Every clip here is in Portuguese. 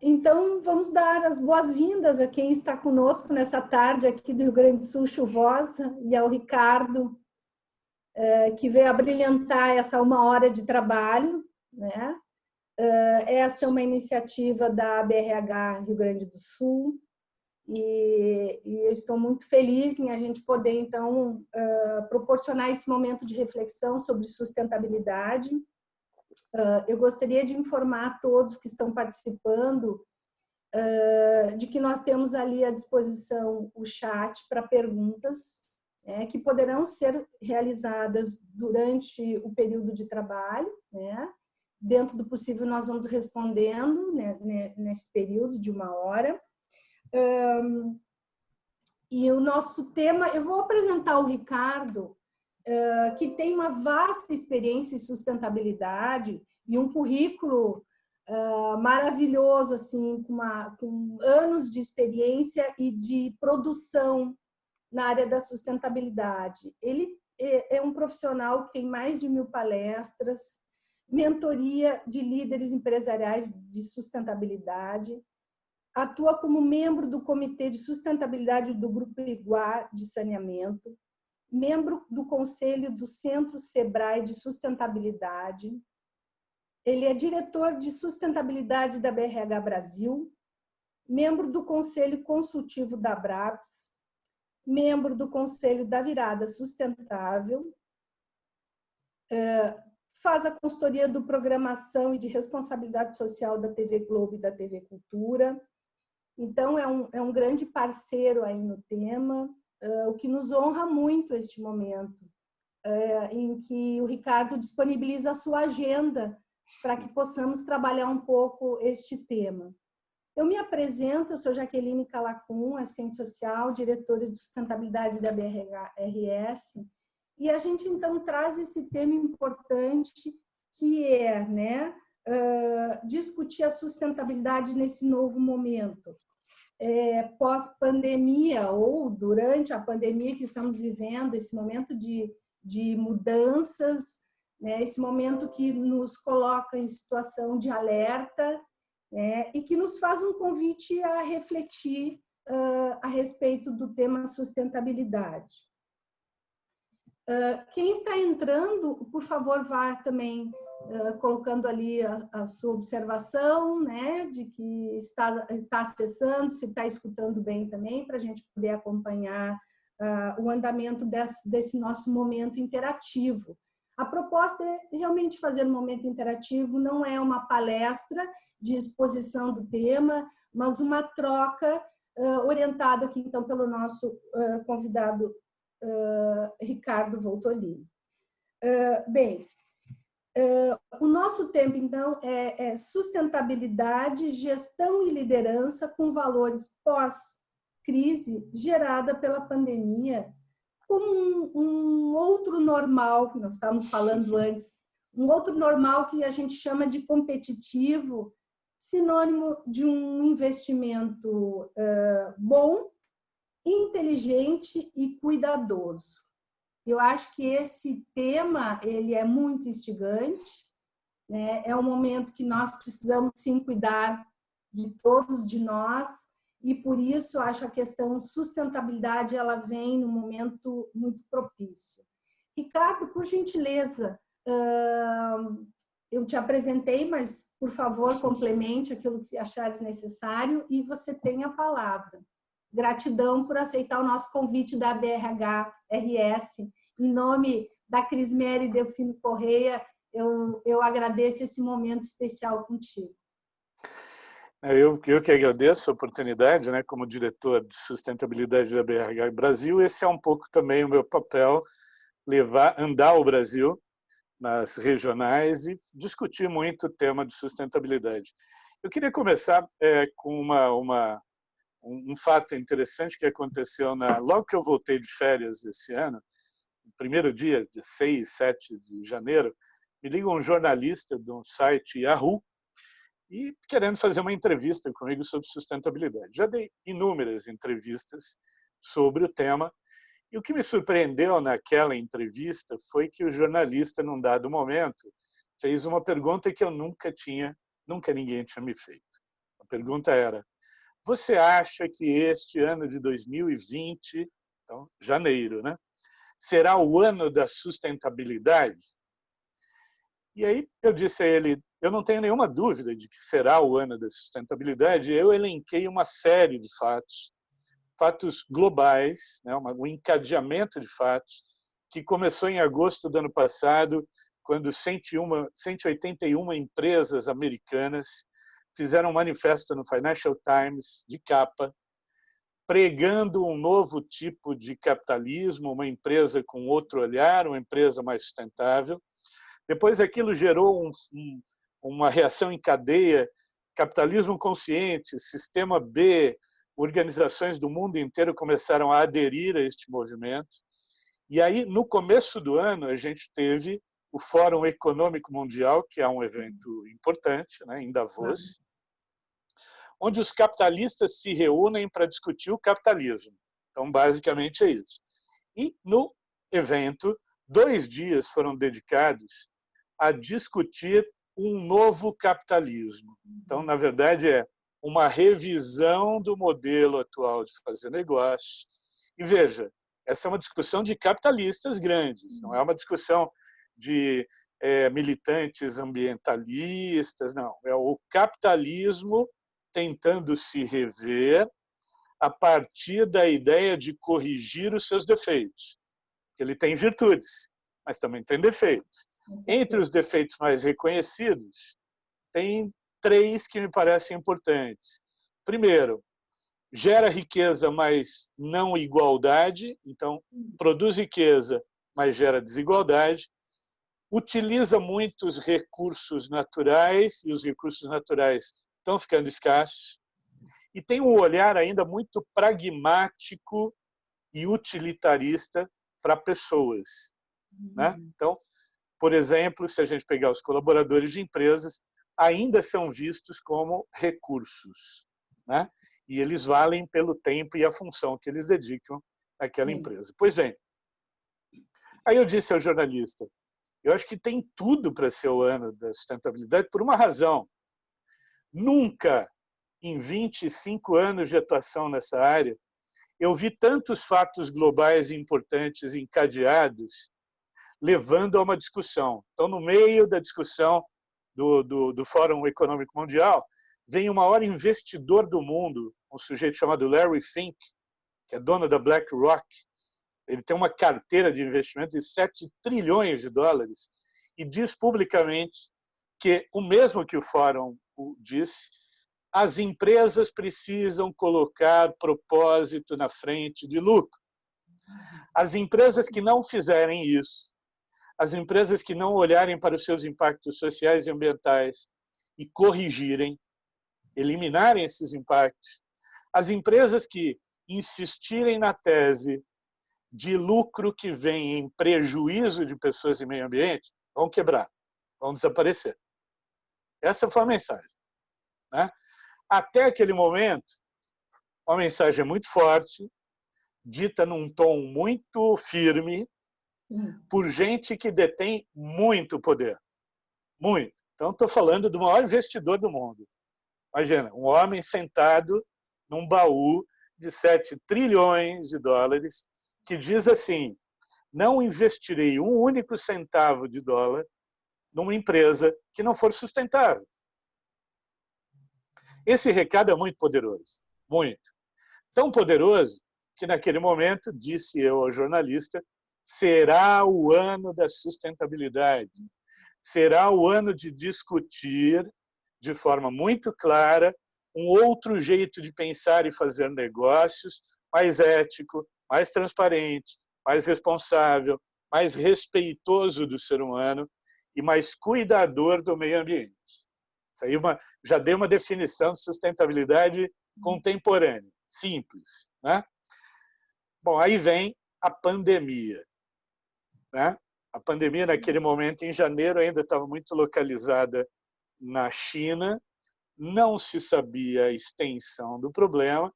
Então, vamos dar as boas-vindas a quem está conosco nessa tarde aqui do Rio Grande do Sul chuvosa e ao Ricardo, que veio abrilhantar essa 1 hora de trabalho, né? Esta é uma iniciativa da BRH Rio Grande do Sul e eu estou muito feliz em a gente poder, então, proporcionar esse momento de reflexão sobre sustentabilidade. Eu gostaria de informar a todos que estão participando de que nós temos ali à disposição o chat para perguntas, que poderão ser realizadas durante o período de trabalho, né? Dentro do possível, nós vamos respondendo, né, nesse período de 1 hora. E o nosso tema, eu vou apresentar o Ricardo, que tem uma vasta experiência em sustentabilidade e um currículo maravilhoso, assim, com anos de experiência e de produção na área da sustentabilidade. Ele é um profissional que tem mais de 1000 palestras, mentoria de líderes empresariais de sustentabilidade, atua como membro do Comitê de Sustentabilidade do Grupo Iguá de Saneamento, membro do Conselho do Centro Sebrae de Sustentabilidade. Ele é diretor de sustentabilidade da BRH Brasil, membro do Conselho Consultivo da Abraps, membro do Conselho da Virada Sustentável, faz a consultoria do Programação e de Responsabilidade Social da TV Globo e da TV Cultura. Então, é um grande parceiro aí no tema, o que nos honra muito este momento, em que o Ricardo disponibiliza a sua agenda para que possamos trabalhar um pouco este tema. Eu me apresento, eu sou Jaqueline Calacum, assistente social, diretora de sustentabilidade da BRHRS, e a gente então traz esse tema importante que é, né, discutir a sustentabilidade nesse novo momento. Pós-pandemia ou durante a pandemia que estamos vivendo, esse momento de mudanças, né, esse momento que nos coloca em situação de alerta, né, e que nos faz um convite a refletir a respeito do tema sustentabilidade. Quem está entrando, por favor, vá também colocando ali a sua observação, né, de que está acessando, se está escutando bem também, para a gente poder acompanhar o andamento desse nosso momento interativo. A proposta é realmente fazer um momento interativo, não é uma palestra de exposição do tema, mas uma troca orientada aqui, então, pelo nosso convidado Ricardo Voltolini. Bem, o nosso tema, então, é sustentabilidade, gestão e liderança com valores pós-crise gerada pela pandemia, como um outro normal, que nós estávamos falando antes, um outro normal que a gente chama de competitivo, sinônimo de um investimento bom, inteligente e cuidadoso. Eu acho que esse tema ele é muito instigante, né? É um momento que nós precisamos sim cuidar de todos de nós e por isso acho a questão sustentabilidade ela vem num momento muito propício. Ricardo, por gentileza, eu te apresentei, mas por favor complemente aquilo que achares necessário e você tem a palavra. Gratidão por aceitar o nosso convite da BRH-RS. Em nome da Crismere Delfino Correia, eu agradeço esse momento especial contigo. Eu que agradeço a oportunidade, né, como diretor de sustentabilidade da BRH Brasil. Esse é um pouco também o meu papel, andar o Brasil nas regionais e discutir muito o tema de sustentabilidade. Eu queria começar com um fato interessante que aconteceu logo que eu voltei de férias esse ano, no primeiro dia, de 6, 7 de janeiro, me liga um jornalista de um site Yahoo e querendo fazer uma entrevista comigo sobre sustentabilidade. Já dei inúmeras entrevistas sobre o tema e o que me surpreendeu naquela entrevista foi que o jornalista, num dado momento, fez uma pergunta que eu nunca tinha nunca ninguém tinha me feito. A pergunta era: você acha que este ano de 2020, então, janeiro, né, será o ano da sustentabilidade? E aí eu disse a ele: eu não tenho nenhuma dúvida de que será o ano da sustentabilidade. Eu elenquei uma série de fatos globais, né, um encadeamento de fatos que começou em agosto do ano passado, quando 181 empresas americanas fizeram um manifesto no Financial Times, de capa, pregando um novo tipo de capitalismo, uma empresa com outro olhar, uma empresa mais sustentável. Depois aquilo gerou uma reação em cadeia, capitalismo consciente, sistema B, organizações do mundo inteiro começaram a aderir a este movimento. E aí, no começo do ano, a gente teve o Fórum Econômico Mundial, que é um evento importante, né, em Davos, onde os capitalistas se reúnem para discutir o capitalismo. Então, basicamente é isso. E no evento, 2 dias foram dedicados a discutir um novo capitalismo. Então, na verdade, é uma revisão do modelo atual de fazer negócio. E veja, essa é uma discussão de capitalistas grandes, não é uma discussão de militantes ambientalistas, não. É o capitalismo tentando se rever a partir da ideia de corrigir os seus defeitos. Ele tem virtudes, mas também tem defeitos. Entre os defeitos mais reconhecidos, tem 3 que me parecem importantes. Primeiro, gera riqueza, mas não igualdade. Então, produz riqueza, mas gera desigualdade. Utiliza muitos recursos naturais, e os recursos naturais estão ficando escassos. E tem um olhar ainda muito pragmático e utilitarista para pessoas, né? Então, por exemplo, se a gente pegar os colaboradores de empresas, ainda são vistos como recursos, né? E eles valem pelo tempo e a função que eles dedicam àquela empresa. Pois bem, aí eu disse ao jornalista: eu acho que tem tudo para ser o ano da sustentabilidade por uma razão. Nunca, em 25 anos de atuação nessa área, eu vi tantos fatos globais importantes encadeados levando a uma discussão. Então, no meio da discussão do Fórum Econômico Mundial, vem o maior investidor do mundo, um sujeito chamado Larry Fink, que é dono da BlackRock. Ele tem uma carteira de investimento de 7 trilhões de dólares e diz publicamente que, o mesmo que o Fórum disse, as empresas precisam colocar propósito na frente de lucro. As empresas que não fizerem isso, as empresas que não olharem para os seus impactos sociais e ambientais e corrigirem, eliminarem esses impactos, as empresas que insistirem na tese de lucro que vem em prejuízo de pessoas e meio ambiente, vão quebrar, vão desaparecer. Essa foi a mensagem, né? Até aquele momento, uma mensagem muito forte, dita num tom muito firme, por gente que detém muito poder. Muito. Então, estou falando do maior investidor do mundo. Imagina, um homem sentado num baú de 7 trilhões de dólares, que diz assim: não investirei um único centavo de dólar numa empresa que não for sustentável. Esse recado é muito poderoso, muito. Tão poderoso que, naquele momento, disse eu ao jornalista, será o ano da sustentabilidade. Será o ano de discutir, de forma muito clara, um outro jeito de pensar e fazer negócios mais ético, mais transparente, mais responsável, mais respeitoso do ser humano e mais cuidador do meio ambiente. Isso aí já dei uma definição de sustentabilidade contemporânea, simples, né? Bom, aí vem a pandemia, né? A pandemia, naquele momento, em janeiro, ainda estava muito localizada na China, não se sabia a extensão do problema,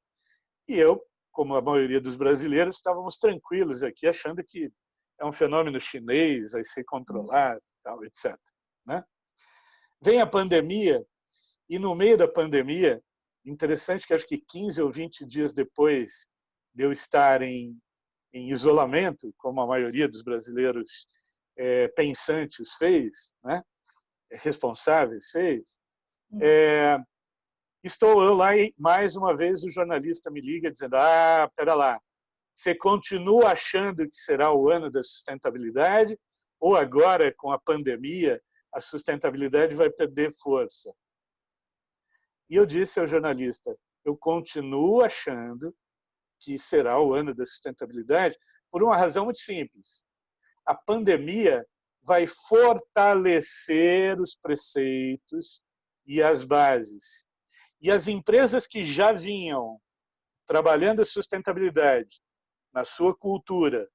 e eu, como a maioria dos brasileiros, estávamos tranquilos aqui, achando que é um fenômeno chinês, vai ser controlado, tal, etc. Né? Vem a pandemia E no meio da pandemia, interessante que acho que 15 ou 20 dias depois de eu estar em isolamento, como a maioria dos brasileiros pensantes fez, né? Responsáveis fez, estou eu lá e mais uma vez o jornalista me liga dizendo: pera lá, você continua achando que será o ano da sustentabilidade ou agora, com a pandemia, a sustentabilidade vai perder força? E eu disse ao jornalista: eu continuo achando que será o ano da sustentabilidade por uma razão muito simples. A pandemia vai fortalecer os preceitos e as bases. E as empresas que já vinham trabalhando a sustentabilidade na sua cultura,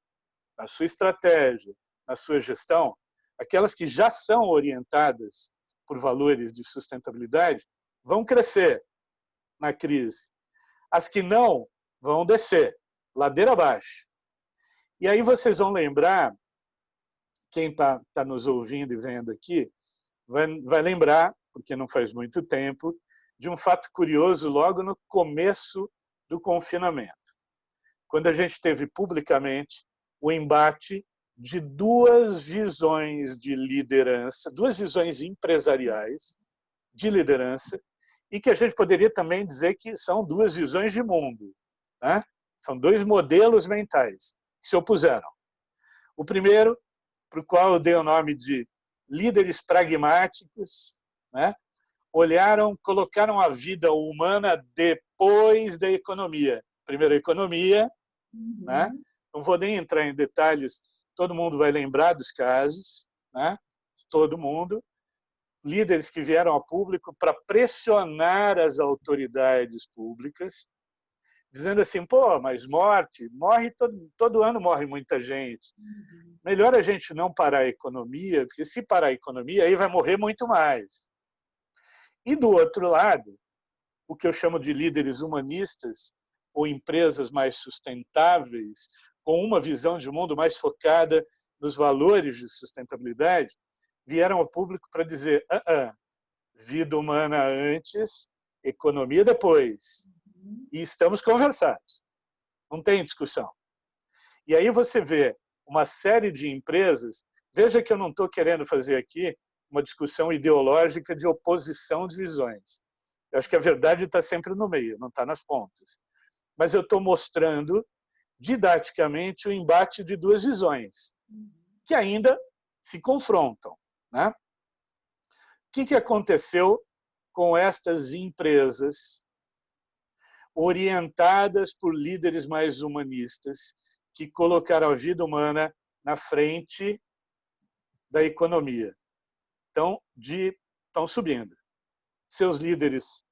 na sua estratégia, na sua gestão, aquelas que já são orientadas por valores de sustentabilidade, vão crescer na crise. As que não, vão descer, ladeira abaixo. E aí vocês vão lembrar, quem está nos ouvindo e vendo aqui, vai lembrar, porque não faz muito tempo, de um fato curioso logo no começo do confinamento, quando a gente teve publicamente o embate de duas visões de liderança, duas visões empresariais de liderança, e que a gente poderia também dizer que são duas visões de mundo, né? São dois modelos mentais que se opuseram. O primeiro, para o qual eu dei o nome de líderes pragmáticos, né? Colocaram a vida humana depois da economia. Primeiro a economia, né? Não vou nem entrar em detalhes, todo mundo vai lembrar dos casos, né? Todo mundo. Líderes que vieram ao público para pressionar as autoridades públicas, dizendo assim: pô, mas morre todo ano morre muita gente. Melhor a gente não parar a economia, porque se parar a economia, aí vai morrer muito mais. E do outro lado, o que eu chamo de líderes humanistas, ou empresas mais sustentáveis, com uma visão de mundo mais focada nos valores de sustentabilidade, vieram ao público para dizer: vida humana antes, economia depois. E estamos conversados. Não tem discussão. E aí você vê uma série de empresas, veja que eu não estou querendo fazer aqui uma discussão ideológica de oposição de visões. Eu acho que a verdade está sempre no meio, não está nas pontas. Mas eu estou mostrando didaticamente o embate de duas visões, que ainda se confrontam, né? O que aconteceu com estas empresas orientadas por líderes mais humanistas que colocaram a vida humana na frente da economia? Estão subindo. Seus líderes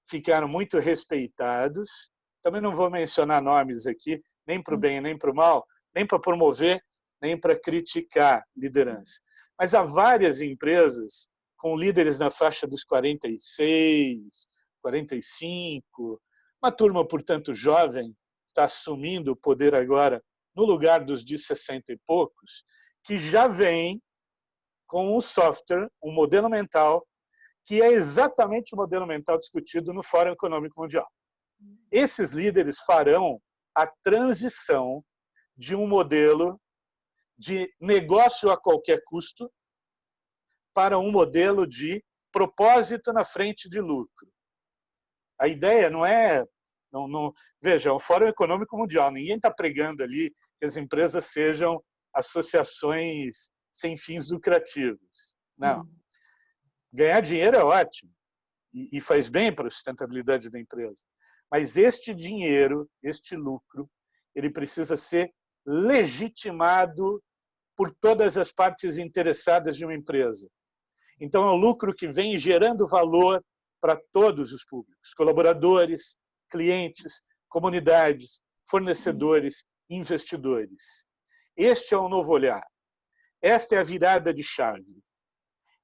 ficaram muito respeitados. Também não vou mencionar nomes aqui, nem para o bem nem para o mal, nem para promover, nem para criticar liderança. Mas há várias empresas com líderes na faixa dos 46, 45, uma turma, portanto, jovem, está assumindo o poder agora no lugar dos de 60 e poucos, que já vem com um software, um modelo mental, que é exatamente o modelo mental discutido no Fórum Econômico Mundial. Esses líderes farão a transição de um modelo de negócio a qualquer custo para um modelo de propósito na frente de lucro. A ideia não é... veja, é um Fórum Econômico Mundial. Ninguém está pregando ali que as empresas sejam associações sem fins lucrativos. Não. Ganhar dinheiro é ótimo e faz bem para a sustentabilidade da empresa. Mas este dinheiro, este lucro, ele precisa ser legitimado por todas as partes interessadas de uma empresa. Então, é um lucro que vem gerando valor para todos os públicos, colaboradores, clientes, comunidades, fornecedores, investidores. Este é o novo olhar. Esta é a virada de chave.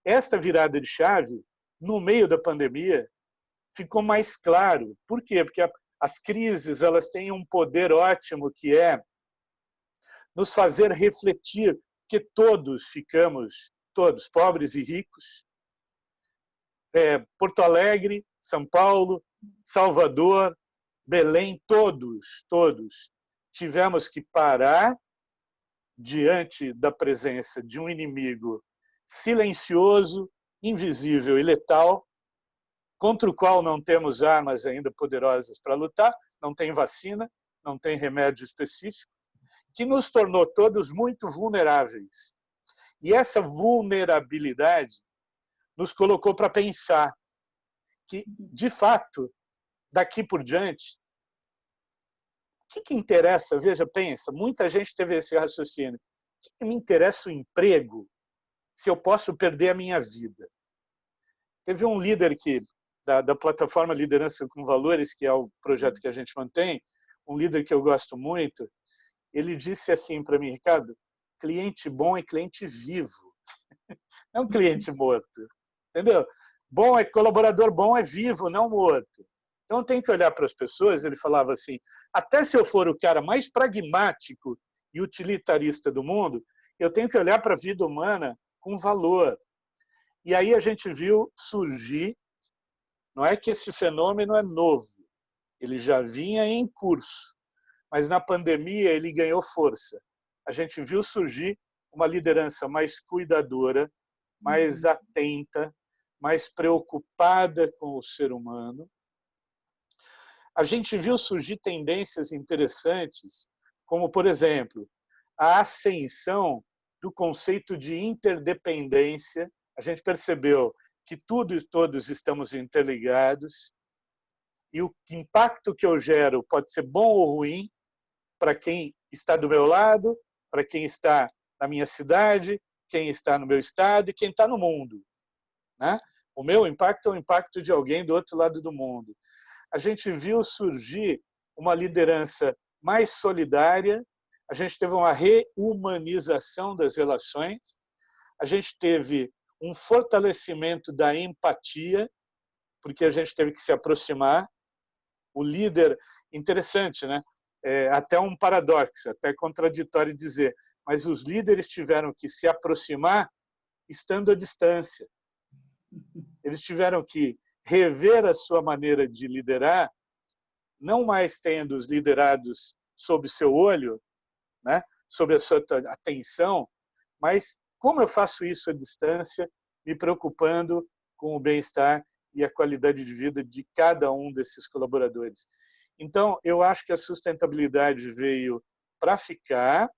Esta virada de chave, no meio da pandemia, ficou mais claro. Por quê? Porque as crises elas têm um poder ótimo, que é nos fazer refletir que todos ficamos, todos, pobres e ricos, Porto Alegre, São Paulo, Salvador, Belém, todos tivemos que parar diante da presença de um inimigo silencioso, invisível e letal, contra o qual não temos armas ainda poderosas para lutar, não tem vacina, não tem remédio específico, que nos tornou todos muito vulneráveis. E essa vulnerabilidade nos colocou para pensar que, de fato, daqui por diante, o que interessa? Veja, pensa, muita gente teve esse raciocínio. O que me interessa o emprego se eu posso perder a minha vida? Teve um líder da plataforma Liderança com Valores, que é o projeto que a gente mantém, um líder que eu gosto muito, ele disse assim para mim: Ricardo, cliente bom é cliente vivo, não cliente morto, entendeu? Colaborador bom é vivo, não morto. Então tem que olhar para as pessoas, ele falava assim, até se eu for o cara mais pragmático e utilitarista do mundo, eu tenho que olhar para a vida humana com valor. E aí a gente viu surgir, não é que esse fenômeno é novo, ele já vinha em curso, mas na pandemia ele ganhou força. A gente viu surgir uma liderança mais cuidadora, mais atenta, mais preocupada com o ser humano. A gente viu surgir tendências interessantes, como, por exemplo, a ascensão do conceito de interdependência. A gente percebeu que tudo e todos estamos interligados e o impacto que eu gero pode ser bom ou ruim para quem está do meu lado, para quem está na minha cidade, quem está no meu estado e quem está no mundo, né? O meu impacto é o impacto de alguém do outro lado do mundo. A gente viu surgir uma liderança mais solidária, a gente teve uma reumanização das relações, a gente teve um fortalecimento da empatia, porque a gente teve que se aproximar. O líder, interessante, né? Até um paradoxo, até contraditório dizer, mas os líderes tiveram que se aproximar estando à distância. Eles tiveram que rever a sua maneira de liderar, não mais tendo os liderados sob seu olho, né, sob a sua atenção, mas como eu faço isso à distância, me preocupando com o bem-estar e a qualidade de vida de cada um desses colaboradores. Então, eu acho que a sustentabilidade veio para ficar,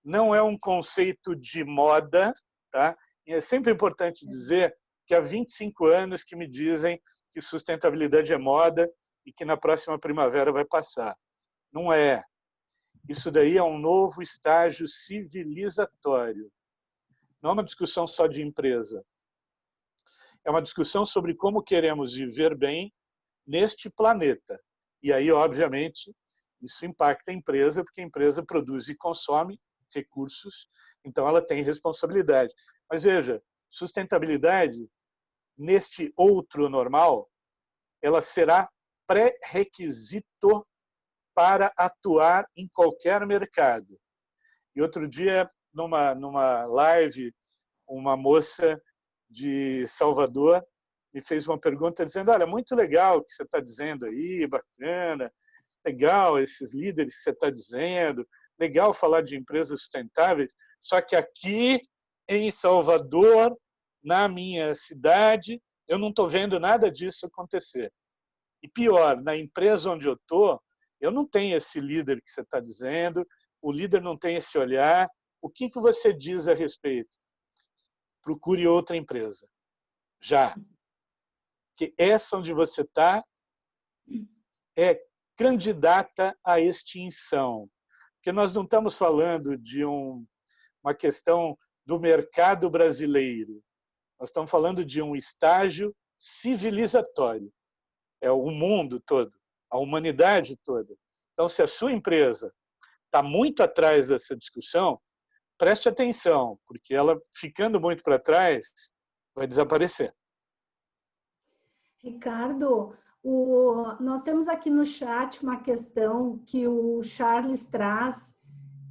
não é um conceito de moda, tá? E é sempre importante dizer que há 25 anos que me dizem que sustentabilidade é moda e que na próxima primavera vai passar. Não é. Isso daí é um novo estágio civilizatório. Não é uma discussão só de empresa. É uma discussão sobre como queremos viver bem neste planeta. E aí, obviamente, isso impacta a empresa, porque a empresa produz e consome recursos, então ela tem responsabilidade. Mas veja, sustentabilidade, neste outro normal, ela será pré-requisito para atuar em qualquer mercado. E outro dia, numa live, uma moça de Salvador me fez uma pergunta dizendo, olha, muito legal o que você está dizendo aí, bacana, legal esses líderes que você está dizendo, legal falar de empresas sustentáveis, só que aqui em Salvador, na minha cidade, eu não estou vendo nada disso acontecer. E pior, na empresa onde eu estou, eu não tenho esse líder que você está dizendo, o líder não tem esse olhar. O que você diz a respeito? Procure outra empresa, já. Porque essa onde você está é candidata à extinção. Porque nós não estamos falando de uma questão do mercado brasileiro, nós estamos falando de um estágio civilizatório. É o mundo todo, a humanidade toda. Então, se a sua empresa está muito atrás dessa discussão, preste atenção, porque ela, ficando muito para trás, vai desaparecer. Ricardo, nós temos aqui no chat uma questão que o Charles traz.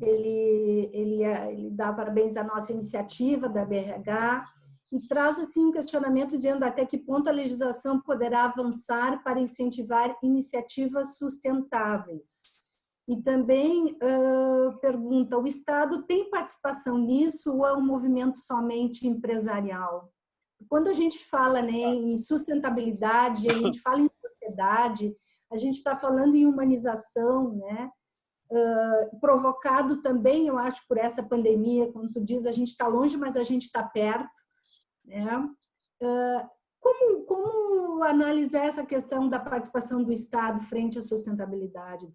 Ele dá parabéns à nossa iniciativa da BRH e traz assim um questionamento dizendo até que ponto a legislação poderá avançar para incentivar iniciativas sustentáveis. E também pergunta, o Estado tem participação nisso ou é um movimento somente empresarial? Quando a gente fala, né, em sustentabilidade, a gente fala em sociedade, a gente está falando em humanização, né? Provocado também, eu acho, por essa pandemia, como tu diz, a gente está longe, mas a gente está perto, né? Como analisar essa questão da participação do Estado frente à sustentabilidade?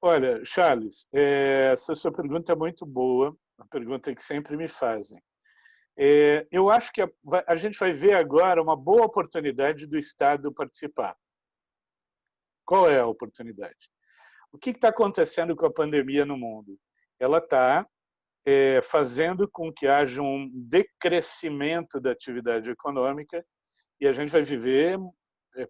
Olha, Charles, essa sua pergunta é muito boa, uma pergunta que sempre me fazem. Eu acho que a gente vai ver agora uma boa oportunidade do Estado participar. Qual é a oportunidade? O que está acontecendo com a pandemia no mundo? Ela está fazendo com que haja um decrescimento da atividade econômica e a gente vai viver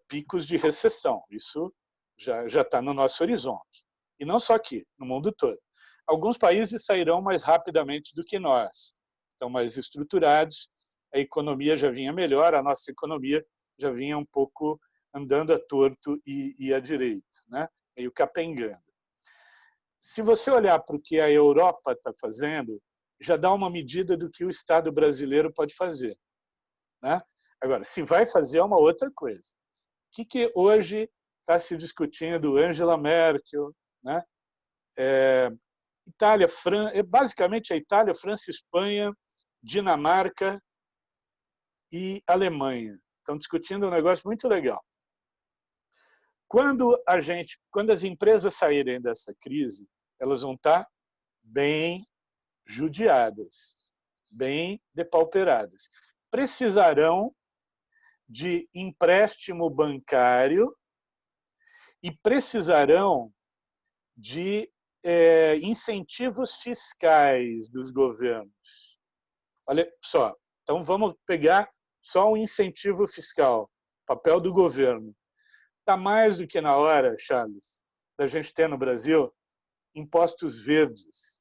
picos de recessão. Isso já está no nosso horizonte. E não só aqui, no mundo todo. Alguns países sairão mais rapidamente do que nós, estão mais estruturados, a economia já vinha melhor, a nossa economia já vinha um pouco andando a torto e à direita, né? Meio capengando. Se você olhar para o que a Europa está fazendo, já dá uma medida do que o Estado brasileiro pode fazer, né? Agora, se vai fazer é uma outra coisa. O que hoje está se discutindo? Angela Merkel, né? Itália, basicamente a Itália, França, Espanha, Dinamarca e Alemanha. Estão discutindo um negócio muito legal. Quando as empresas saírem dessa crise, elas vão estar bem judiadas, bem depauperadas. Precisarão de empréstimo bancário e precisarão de incentivos fiscais dos governos. Olha só, então vamos pegar só um incentivo fiscal, papel do governo. Está mais do que na hora, Charles, da gente ter no Brasil impostos verdes.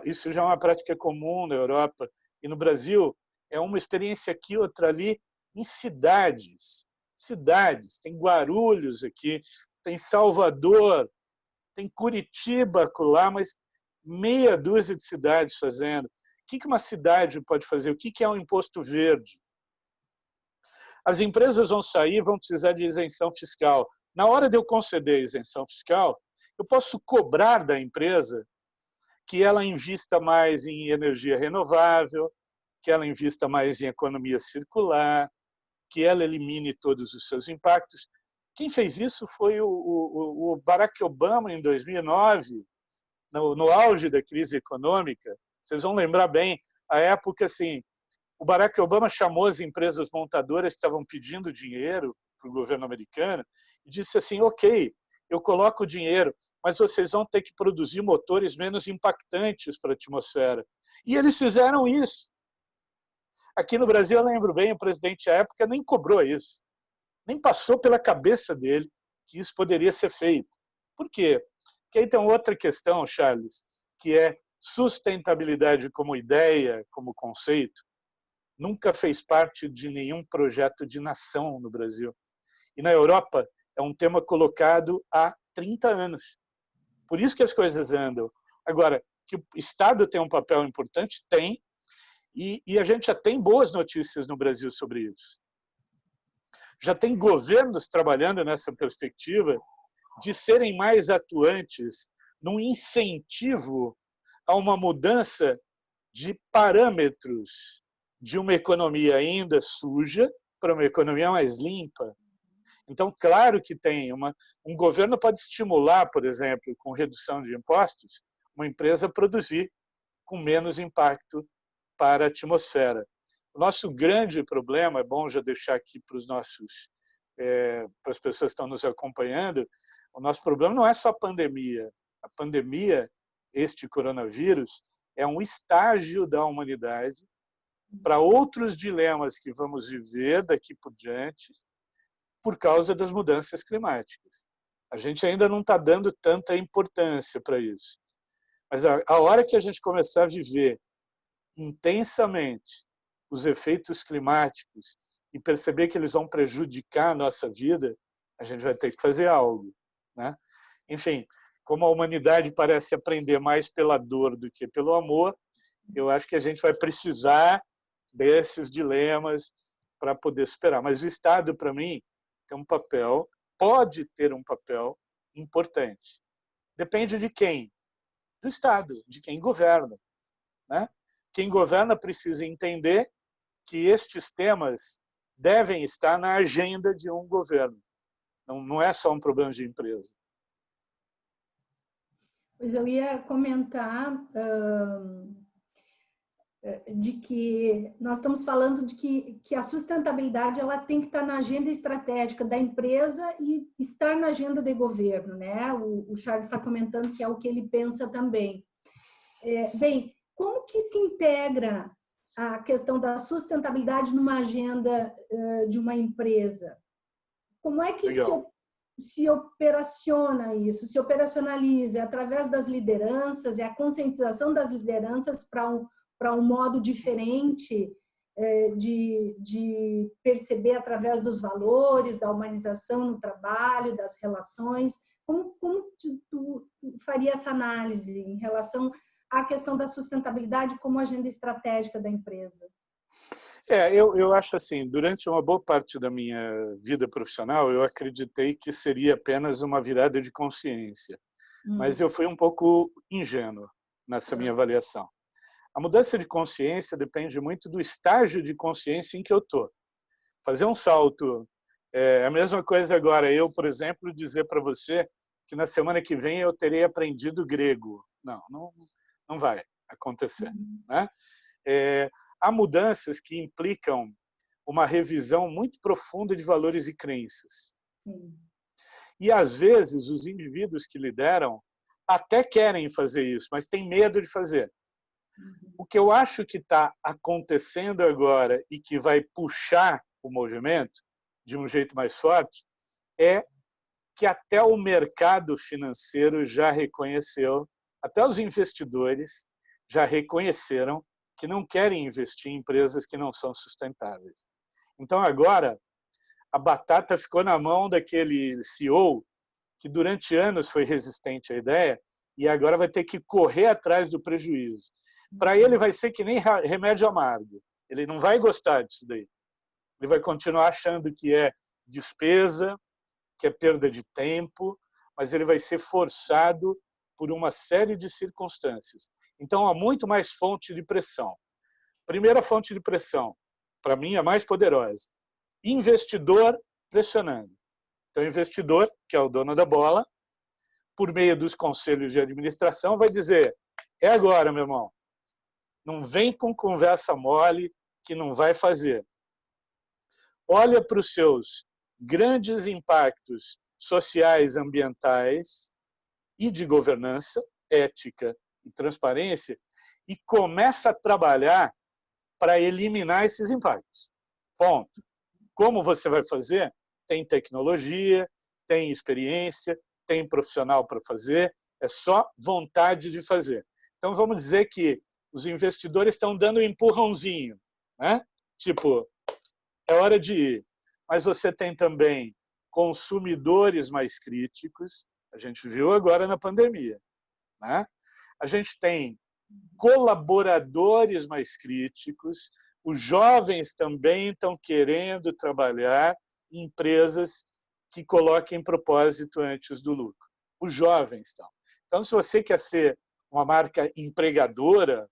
Isso já é uma prática comum na Europa e no Brasil é uma experiência aqui, outra ali, em cidades. Tem Guarulhos aqui, tem Salvador, tem Curitiba lá, mas meia dúzia de cidades fazendo. O que uma cidade pode fazer? O que é um imposto verde? As empresas vão sair, vão precisar de isenção fiscal. Na hora de eu conceder a isenção fiscal, eu posso cobrar da empresa que ela invista mais em energia renovável, que ela invista mais em economia circular, que ela elimine todos os seus impactos. Quem fez isso foi o Barack Obama, em 2009, no auge da crise econômica. Vocês vão lembrar bem, a época, assim, o Barack Obama chamou as empresas montadoras que estavam pedindo dinheiro para o governo americano e disse assim, ok, eu coloco o dinheiro, mas vocês vão ter que produzir motores menos impactantes para a atmosfera. E eles fizeram isso. Aqui no Brasil, eu lembro bem, o presidente à época nem cobrou isso. Nem passou pela cabeça dele que isso poderia ser feito. Por quê? Porque aí tem outra questão, Charles, que é sustentabilidade como ideia, como conceito, nunca fez parte de nenhum projeto de nação no Brasil. E na Europa é um tema colocado há 30 anos. Por isso que as coisas andam. Agora, que o Estado tem um papel importante, tem, e a gente já tem boas notícias no Brasil sobre isso. Já tem governos trabalhando nessa perspectiva de serem mais atuantes num incentivo a uma mudança de parâmetros de uma economia ainda suja para uma economia mais limpa. Então, claro que tem um governo pode estimular, por exemplo, com redução de impostos, uma empresa a produzir com menos impacto para a atmosfera. O nosso grande problema, é bom já deixar aqui para para as pessoas que estão nos acompanhando, o nosso problema não é só a pandemia. A pandemia, este coronavírus, é um estágio da humanidade para outros dilemas que vamos viver daqui por diante por causa das mudanças climáticas. A gente ainda não está dando tanta importância para isso. Mas a hora que a gente começar a viver intensamente os efeitos climáticos e perceber que eles vão prejudicar a nossa vida, a gente vai ter que fazer algo, né? Enfim, como a humanidade parece aprender mais pela dor do que pelo amor, eu acho que a gente vai precisar desses dilemas para poder superar. Mas o Estado, para mim, tem um papel, pode ter um papel importante. Depende de quem? Do Estado, de quem governa, né? Quem governa precisa entender que estes temas devem estar na agenda de um governo. Não é só um problema de empresa. Pois eu ia comentar de que nós estamos falando de que a sustentabilidade ela tem que estar na agenda estratégica da empresa e estar na agenda de governo, né? O Charles está comentando que é o que ele pensa também. Bem, como que se integra a questão da sustentabilidade numa agenda de uma empresa? Como é que se operaciona isso, se operacionaliza através das lideranças e a conscientização das lideranças para um modo diferente de perceber através dos valores, da humanização no trabalho, das relações? Como tu faria essa análise em relação à questão da sustentabilidade como agenda estratégica da empresa? Eu acho assim, durante uma boa parte da minha vida profissional, eu acreditei que seria apenas uma virada de consciência, mas eu fui um pouco ingênuo nessa minha avaliação. A mudança de consciência depende muito do estágio de consciência em que eu estou. Fazer um salto é a mesma coisa agora. Eu, por exemplo, dizer para você que na semana que vem eu terei aprendido grego. Não vai acontecer, né? Há mudanças que implicam uma revisão muito profunda de valores e crenças. E, às vezes, os indivíduos que lideram até querem fazer isso, mas têm medo de fazer. O que eu acho que está acontecendo agora e que vai puxar o movimento de um jeito mais forte é que até o mercado financeiro já reconheceu, até os investidores já reconheceram que não querem investir em empresas que não são sustentáveis. Então, agora, a batata ficou na mão daquele CEO que durante anos foi resistente à ideia e agora vai ter que correr atrás do prejuízo. Para ele vai ser que nem remédio amargo. Ele não vai gostar disso daí. Ele vai continuar achando que é despesa, que é perda de tempo, mas ele vai ser forçado por uma série de circunstâncias. Então, há muito mais fonte de pressão. Primeira fonte de pressão, para mim, a mais poderosa. Investidor pressionando. Então, o investidor, que é o dono da bola, por meio dos conselhos de administração, vai dizer: é agora, meu irmão. Não vem com conversa mole que não vai fazer. Olha para os seus grandes impactos sociais, ambientais e de governança, ética e transparência e começa a trabalhar para eliminar esses impactos. Ponto. Como você vai fazer? Tem tecnologia, tem experiência, tem profissional para fazer, é só vontade de fazer. Então, vamos dizer que os investidores estão dando um empurrãozinho, né? Tipo, é hora de ir. Mas você tem também consumidores mais críticos, a gente viu agora na pandemia, né? A gente tem colaboradores mais críticos, os jovens também estão querendo trabalhar em empresas que coloquem propósito antes do lucro. Os jovens estão. Então, se você quer ser uma marca empregadora,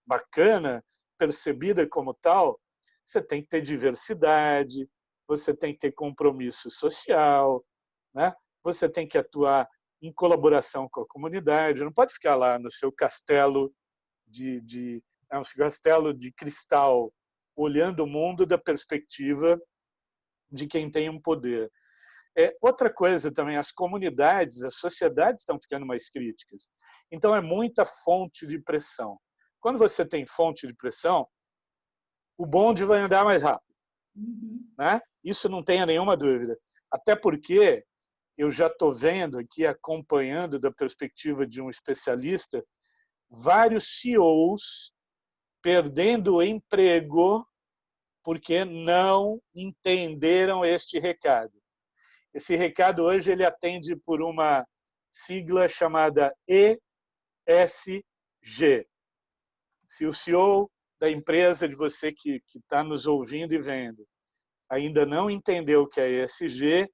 bacana, percebida como tal, você tem que ter diversidade, você tem que ter compromisso social, né? Você tem que atuar em colaboração com a comunidade, não pode ficar lá no seu castelo um castelo de cristal, olhando o mundo da perspectiva de quem tem um poder. Outra coisa também, as comunidades, as sociedades estão ficando mais críticas. Então, é muita fonte de pressão. Quando você tem fonte de pressão, o bonde vai andar mais rápido. Né? Isso não tenha nenhuma dúvida. Até porque eu já estou vendo aqui, acompanhando da perspectiva de um especialista, vários CEOs perdendo o emprego porque não entenderam este recado. Esse recado hoje ele atende por uma sigla chamada ESG. Se o CEO da empresa de você que está nos ouvindo e vendo ainda não entendeu o que é ESG,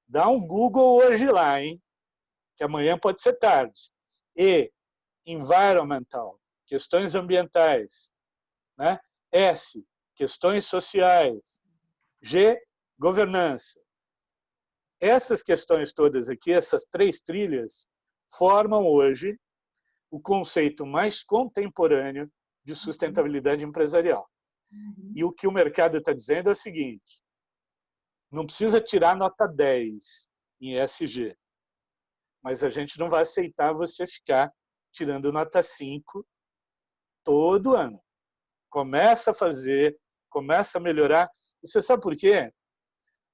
dá um Google hoje lá, hein? Que amanhã pode ser tarde. E, environmental, questões ambientais, né? S, questões sociais. G, governança. Essas questões todas aqui, essas 3 trilhas, formam hoje o conceito mais contemporâneo de sustentabilidade empresarial. E o que o mercado está dizendo é o seguinte: não precisa tirar nota 10 em ESG, mas a gente não vai aceitar você ficar tirando nota 5 todo ano. Começa a fazer, começa a melhorar. E você sabe por quê?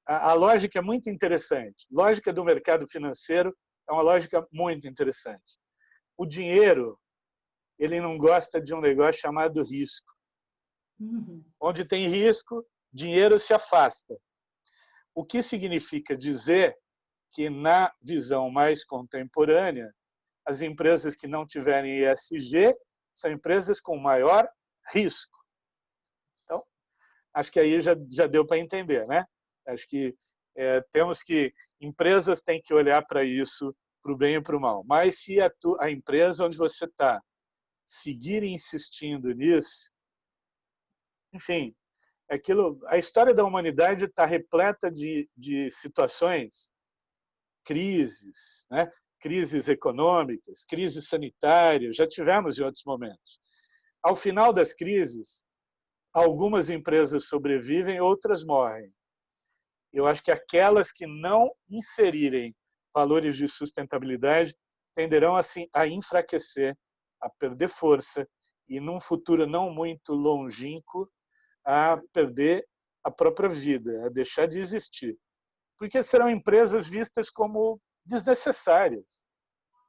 A lógica é muito interessante. A lógica do mercado financeiro é uma lógica muito interessante. O dinheiro, ele não gosta de um negócio chamado risco. Onde tem risco, dinheiro se afasta. O que significa dizer que, na visão mais contemporânea, as empresas que não tiverem ESG são empresas com maior risco. Então, acho que aí já deu para entender, né? Acho que temos que... Empresas têm que olhar para isso, para o bem e para o mal. Mas se a empresa onde você está seguir insistindo nisso, enfim, a história da humanidade está repleta de situações, crises, né? Crises econômicas, crises sanitárias, já tivemos em outros momentos. Ao final das crises, algumas empresas sobrevivem, outras morrem. Eu acho que aquelas que não inserirem valores de sustentabilidade tenderão assim a enfraquecer, a perder força e, num futuro não muito longínquo, a perder a própria vida, a deixar de existir. Porque serão empresas vistas como desnecessárias.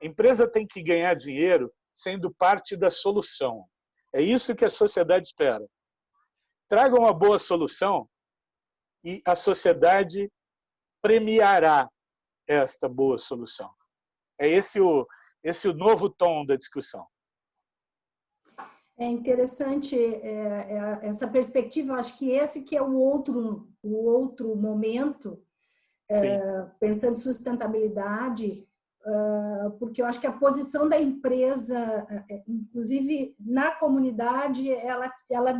A empresa tem que ganhar dinheiro sendo parte da solução. É isso que a sociedade espera. Traga uma boa solução e a sociedade premiará esta boa solução. É esse o novo tom da discussão. É interessante essa perspectiva. Acho que esse que é o outro momento, pensando em sustentabilidade, porque eu acho que a posição da empresa, inclusive na comunidade, ela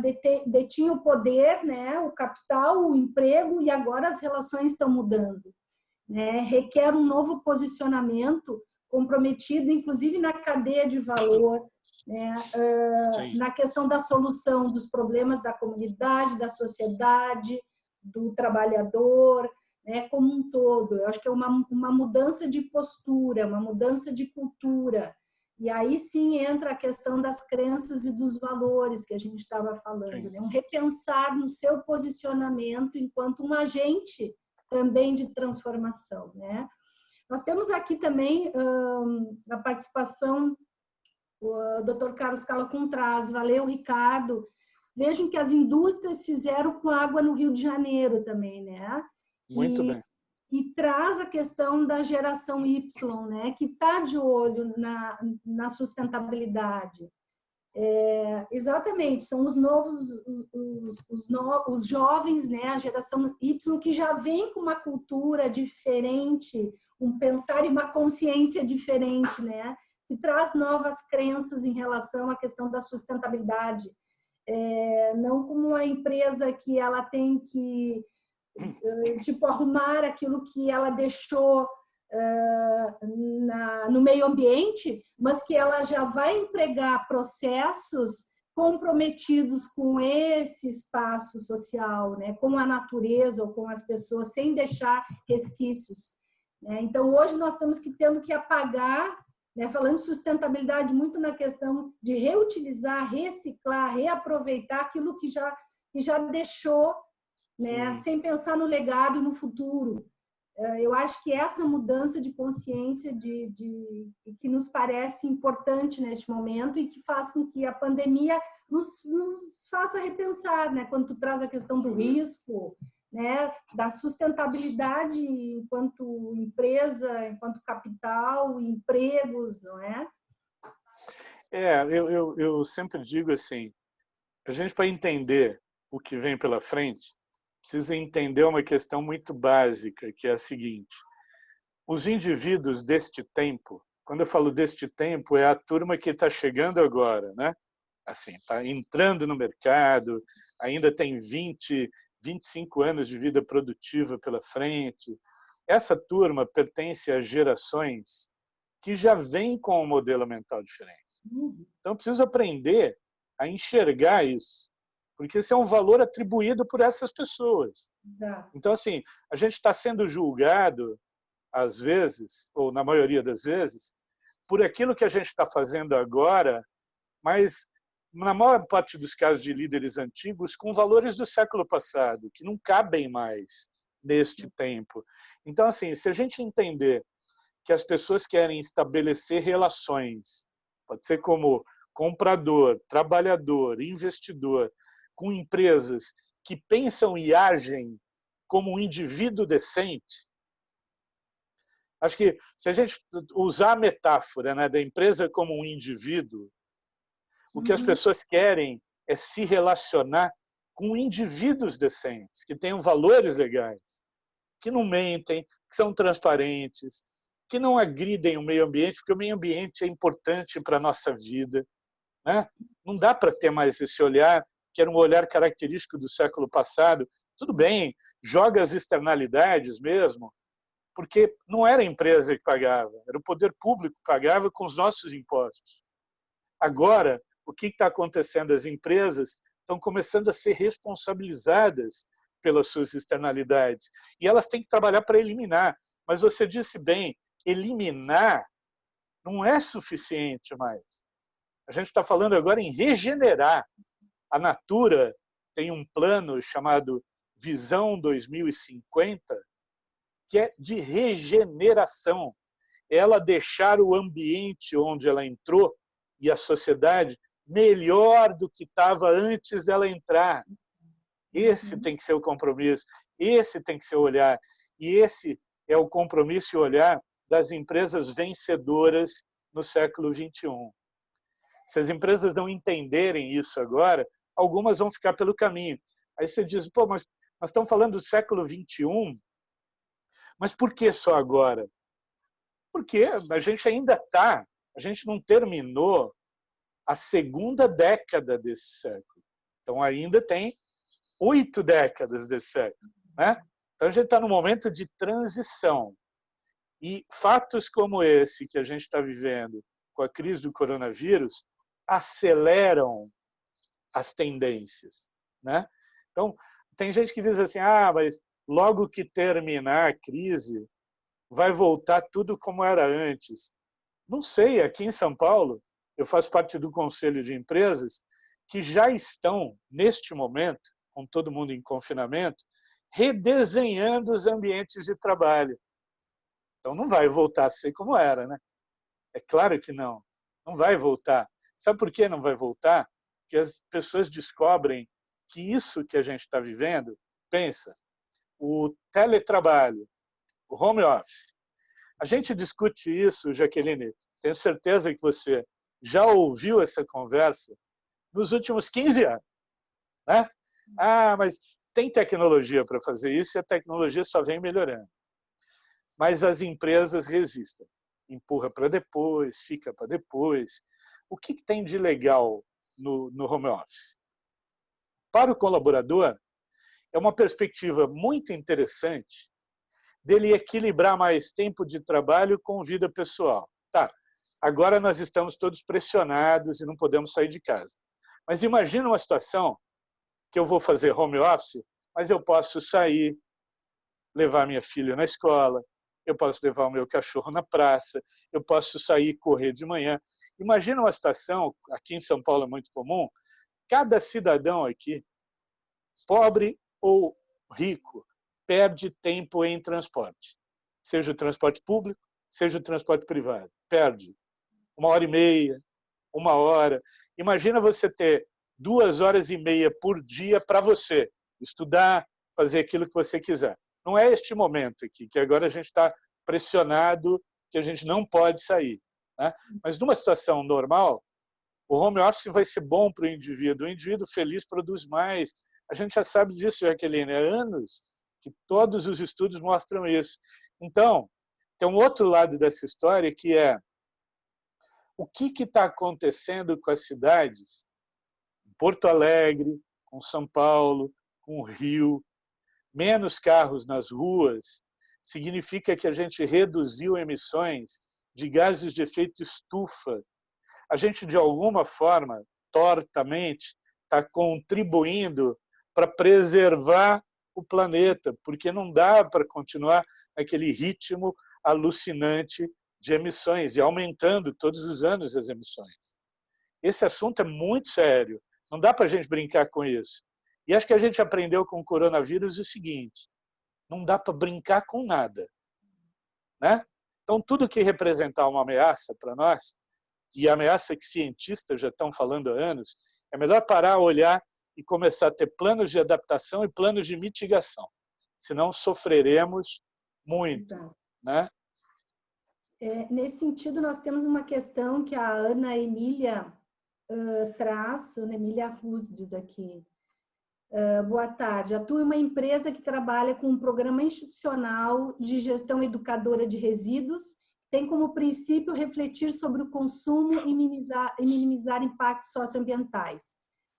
detinha o poder, né, o capital, o emprego, e agora as relações estão mudando, né? Requer um novo posicionamento comprometido, inclusive na cadeia de valor, né? Na questão da solução dos problemas da comunidade, da sociedade, do trabalhador, né, como um todo. Eu acho que é uma mudança de postura, uma mudança de cultura. E aí sim entra a questão das crenças e dos valores que a gente estava falando, né? Um repensar no seu posicionamento enquanto um agente também de transformação, né? Nós temos aqui também a participação o Dr. Carlos Calacum traz, valeu, Ricardo. Vejam que as indústrias fizeram com água no Rio de Janeiro também, né? Muito bem. E traz a questão da geração Y, né? Que está de olho na sustentabilidade. Exatamente, são os novos, os jovens, né? A geração Y que já vem com uma cultura diferente, um pensar e uma consciência diferente, né? Que traz novas crenças em relação à questão da sustentabilidade. Não como uma empresa que ela tem que arrumar aquilo que ela deixou no meio ambiente, mas que ela já vai empregar processos comprometidos com esse espaço social, né? Com a natureza ou com as pessoas, sem deixar resquícios, né? Então, hoje nós estamos tendo que apagar, né? Falando de sustentabilidade, muito na questão de reutilizar, reciclar, reaproveitar aquilo que já deixou, né? Sem pensar no legado e no futuro. Eu acho que essa mudança de consciência que nos parece importante neste momento e que faz com que a pandemia nos faça repensar, né? Quando tu traz a questão do risco, né? Da sustentabilidade enquanto empresa, enquanto capital, empregos, não é? Eu sempre digo assim, a gente, para entender o que vem pela frente, precisa entender uma questão muito básica, que é a seguinte: os indivíduos deste tempo, quando eu falo deste tempo, é a turma que está chegando agora, né? Assim, está entrando no mercado, ainda tem 25 anos de vida produtiva pela frente. Essa turma pertence a gerações que já vêm com um modelo mental diferente. Então, eu preciso aprender a enxergar isso, porque esse é um valor atribuído por essas pessoas. Então, assim, a gente está sendo julgado, às vezes, ou na maioria das vezes, por aquilo que a gente está fazendo agora, mas, na maior parte dos casos de líderes antigos, com valores do século passado, que não cabem mais neste tempo. Então, assim, se a gente entender que as pessoas querem estabelecer relações, pode ser como comprador, trabalhador, investidor, com empresas que pensam e agem como um indivíduo decente. Acho que se a gente usar a metáfora, né, da empresa como um indivíduo, o que as pessoas querem é se relacionar com indivíduos decentes, que tenham valores legais, que não mentem, que são transparentes, que não agridem o meio ambiente, porque o meio ambiente é importante para a nossa vida, né? Não dá para ter mais esse olhar, que era um olhar característico do século passado. Tudo bem, joga as externalidades mesmo, porque não era a empresa que pagava, era o poder público que pagava com os nossos impostos. Agora, o que está acontecendo? As empresas estão começando a ser responsabilizadas pelas suas externalidades e elas têm que trabalhar para eliminar. Mas você disse bem, eliminar não é suficiente mais. A gente está falando agora em regenerar. A Natura tem um plano chamado Visão 2050, que é de regeneração. Ela deixar o ambiente onde ela entrou e a sociedade melhor do que estava antes dela entrar. Esse tem que ser o compromisso, esse tem que ser o olhar. E esse é o compromisso e olhar das empresas vencedoras no século XXI. Se as empresas não entenderem isso agora, algumas vão ficar pelo caminho. Aí você diz, pô, mas nós estamos falando do século XXI, mas por que só agora? Porque a gente ainda está, a gente não terminou a segunda década desse século. Então ainda tem 8 décadas desse século, né? Então a gente está num momento de transição. E fatos como esse que a gente está vivendo com a crise do coronavírus aceleram as tendências, né? Então, tem gente que diz assim, mas logo que terminar a crise, vai voltar tudo como era antes. Não sei, aqui em São Paulo, eu faço parte do conselho de empresas que já estão, neste momento, com todo mundo em confinamento, redesenhando os ambientes de trabalho. Então, não vai voltar a ser como era, né? É claro que não. Não vai voltar. Sabe por que não vai voltar? Porque as pessoas descobrem que isso que a gente está vivendo, pensa, o teletrabalho, o home office. A gente discute isso, Jaqueline, tenho certeza que você já ouviu essa conversa nos últimos 15 anos. Né? Mas tem tecnologia para fazer isso e a tecnologia só vem melhorando. Mas as empresas resistem. Empurra para depois, fica para depois. O que tem de legal no home office? Para o colaborador, é uma perspectiva muito interessante dele equilibrar mais tempo de trabalho com vida pessoal. Tá, agora nós estamos todos pressionados e não podemos sair de casa. Mas imagina uma situação que eu vou fazer home office, mas eu posso sair, levar minha filha na escola, eu posso levar o meu cachorro na praça, eu posso sair e correr de manhã. Imagina uma situação, aqui em São Paulo é muito comum, cada cidadão aqui, pobre ou rico, perde tempo em transporte. seja o transporte público, seja o transporte privado. Perde 1h30, 1 hora. Imagina você ter 2h30 por dia para você estudar, fazer aquilo que você quiser. Não é este momento aqui, que agora a gente está pressionado, que a gente não pode sair, né? Mas numa situação normal, o home office vai ser bom para o indivíduo. O indivíduo feliz produz mais. A gente já sabe disso, Jaqueline, há anos que todos os estudos mostram isso. Então, tem um outro lado dessa história, que é o que está acontecendo com as cidades, Porto Alegre, com São Paulo, com Rio, menos carros nas ruas, significa que a gente reduziu emissões de gases de efeito estufa. A gente, de alguma forma, tortamente, está contribuindo para preservar o planeta, porque não dá para continuar aquele ritmo alucinante de emissões e aumentando todos os anos as emissões. Esse assunto é muito sério, não dá para a gente brincar com isso. E acho que a gente aprendeu com o coronavírus o seguinte: não dá para brincar com nada, né? Então, tudo que representar uma ameaça para nós, e a ameaça que cientistas já estão falando há anos, é melhor parar, olhar e começar a ter planos de adaptação e planos de mitigação. Senão sofreremos muito. Exato. Né? Nesse sentido, nós temos uma questão que a Ana Emília traz, Ana Emília Ruz diz aqui. Boa tarde. Atuo em uma empresa que trabalha com um programa institucional de gestão educadora de resíduos, tem como princípio refletir sobre o consumo e minimizar impactos socioambientais.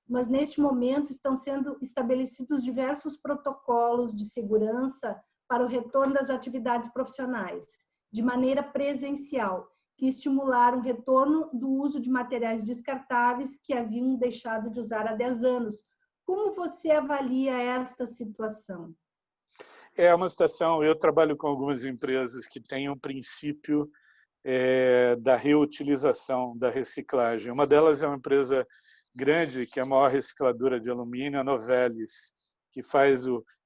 Mas, neste momento, estão sendo estabelecidos diversos protocolos de segurança para o retorno das atividades profissionais, de maneira presencial, que estimularam o retorno do uso de materiais descartáveis que haviam deixado de usar há 10 anos. Como você avalia esta situação? É uma situação, eu trabalho com algumas empresas que têm um princípio da reutilização, da reciclagem. Uma delas é uma empresa grande, que é a maior recicladora de alumínio, a Novelis, que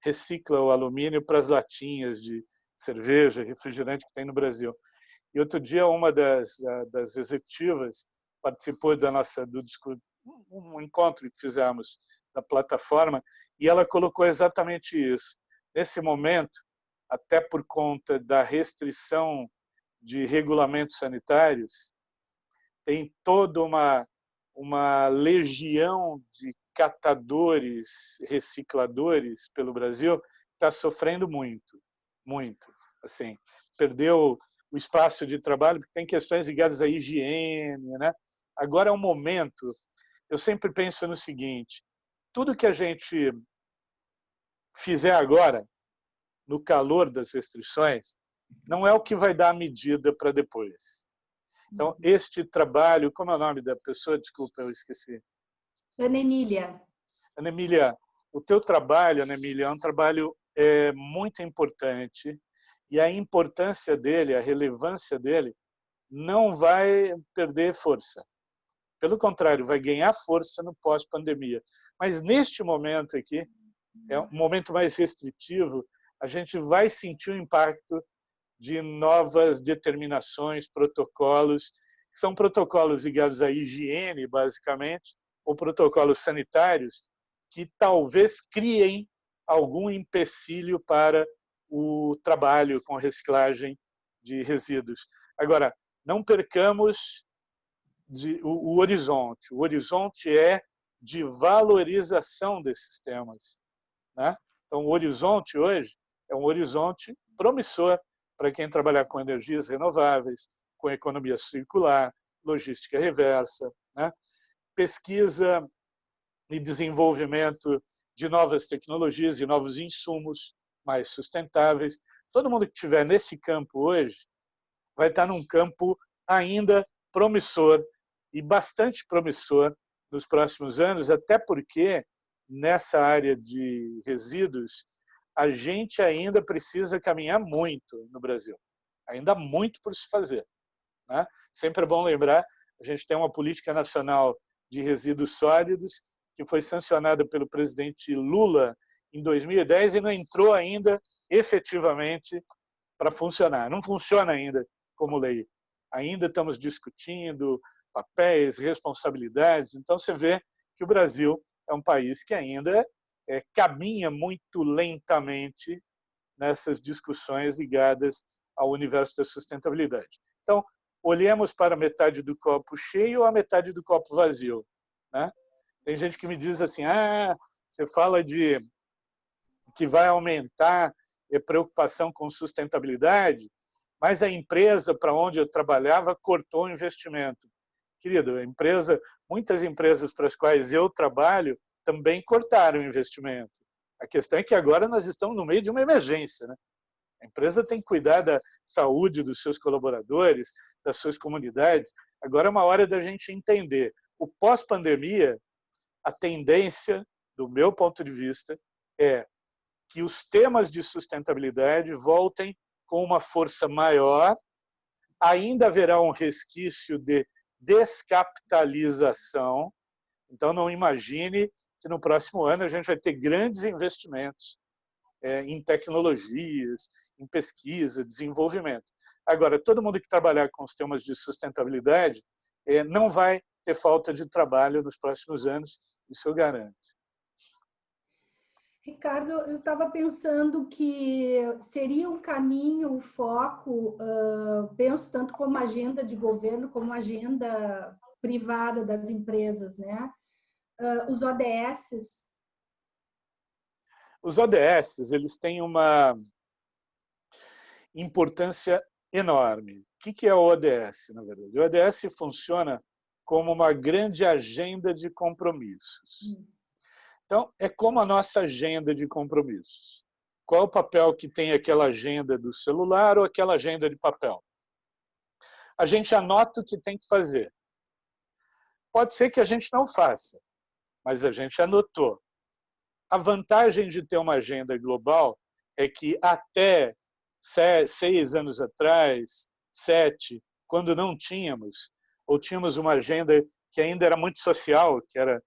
recicla o alumínio para as latinhas de cerveja, refrigerante que tem no Brasil. E outro dia, uma das executivas participou do um encontro que fizemos da plataforma, e ela colocou exatamente isso. Nesse momento, até por conta da restrição de regulamentos sanitários, tem toda uma legião de catadores, recicladores pelo Brasil, que está sofrendo muito, muito. Assim, perdeu o espaço de trabalho, porque tem questões ligadas à higiene, né? Agora é um momento, eu sempre penso no seguinte: tudo que a gente fizer agora, no calor das restrições, não é o que vai dar a medida para depois. Então, este trabalho, como é o nome da pessoa? Desculpa, eu esqueci. Ana Emília. Ana Emília, o teu trabalho, Ana Emília, é um trabalho muito importante, e a importância dele, a relevância dele, não vai perder força. Pelo contrário, vai ganhar força no pós-pandemia. Mas neste momento aqui, é um momento mais restritivo, a gente vai sentir o impacto de novas determinações, protocolos, que são protocolos ligados à higiene, basicamente, ou protocolos sanitários, que talvez criem algum empecilho para o trabalho com reciclagem de resíduos. Agora, não percamos o horizonte. O horizonte é de valorização desses temas, né? Então, o horizonte hoje é um horizonte promissor para quem trabalhar com energias renováveis, com economia circular, logística reversa, né? Pesquisa e desenvolvimento de novas tecnologias e novos insumos mais sustentáveis. Todo mundo que estiver nesse campo hoje vai estar num campo ainda promissor e bastante promissor nos próximos anos, até porque nessa área de resíduos a gente ainda precisa caminhar muito no Brasil. Ainda há muito por se fazer, né? Sempre é bom lembrar, a gente tem uma política nacional de resíduos sólidos que foi sancionada pelo presidente Lula em 2010 e não entrou ainda efetivamente para funcionar. Não funciona ainda como lei. Ainda estamos discutindo papéis, responsabilidades. Então, você vê que o Brasil é um país que ainda caminha muito lentamente nessas discussões ligadas ao universo da sustentabilidade. Então, olhemos para a metade do copo cheio ou a metade do copo vazio, né? Tem gente que me diz assim, você fala de que vai aumentar a preocupação com sustentabilidade, mas a empresa para onde eu trabalhava cortou o investimento. Querido, muitas empresas para as quais eu trabalho também cortaram o investimento. A questão é que agora nós estamos no meio de uma emergência, né? A empresa tem que cuidar da saúde dos seus colaboradores, das suas comunidades. Agora é uma hora da gente entender. O pós-pandemia, a tendência, do meu ponto de vista, é que os temas de sustentabilidade voltem com uma força maior. Ainda haverá um resquício de descapitalização. Então, não imagine que no próximo ano a gente vai ter grandes investimentos em tecnologias, em pesquisa, desenvolvimento. Agora, todo mundo que trabalhar com os temas de sustentabilidade não vai ter falta de trabalho nos próximos anos, isso eu garanto. Ricardo, eu estava pensando que seria um caminho, um foco, penso tanto como agenda de governo, como agenda privada das empresas, né? Os ODS. Os ODS, eles têm uma importância enorme. O que é o ODS, na verdade? O ODS funciona como uma grande agenda de compromissos. Então, é como a nossa agenda de compromissos. Qual o papel que tem aquela agenda do celular ou aquela agenda de papel? A gente anota o que tem que fazer. Pode ser que a gente não faça, mas a gente anotou. A vantagem de ter uma agenda global é que até 6 anos atrás, 7, quando não tínhamos, ou tínhamos uma agenda que ainda era muito social, que era,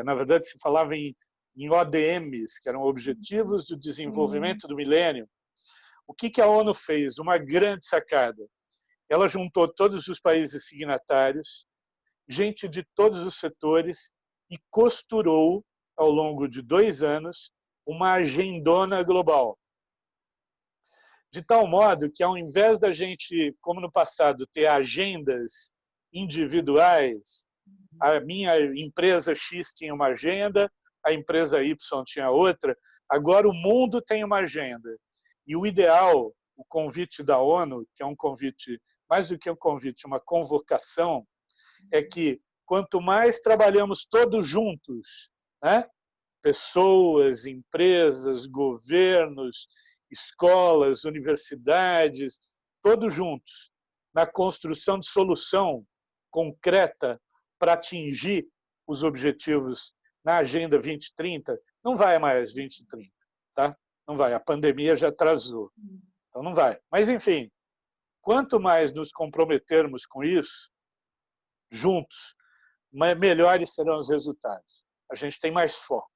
na verdade, se falava em ODMs, que eram Objetivos do Desenvolvimento do Milênio. O que a ONU fez? Uma grande sacada. Ela juntou todos os países signatários, gente de todos os setores, e costurou, ao longo de 2 anos, uma agendona global. De tal modo que, ao invés da gente, como no passado, ter agendas individuais, a minha empresa X tinha uma agenda, a empresa Y tinha outra, agora o mundo tem uma agenda. E o ideal, o convite da ONU, que é um convite, mais do que um convite, uma convocação, é que quanto mais trabalhamos todos juntos, né? Pessoas, empresas, governos, escolas, universidades, todos juntos, na construção de solução concreta para atingir os objetivos na Agenda 2030, não vai mais 2030, tá? Não vai, a pandemia já atrasou, então não vai. Mas, enfim, quanto mais nos comprometermos com isso, juntos, melhores serão os resultados. A gente tem mais foco.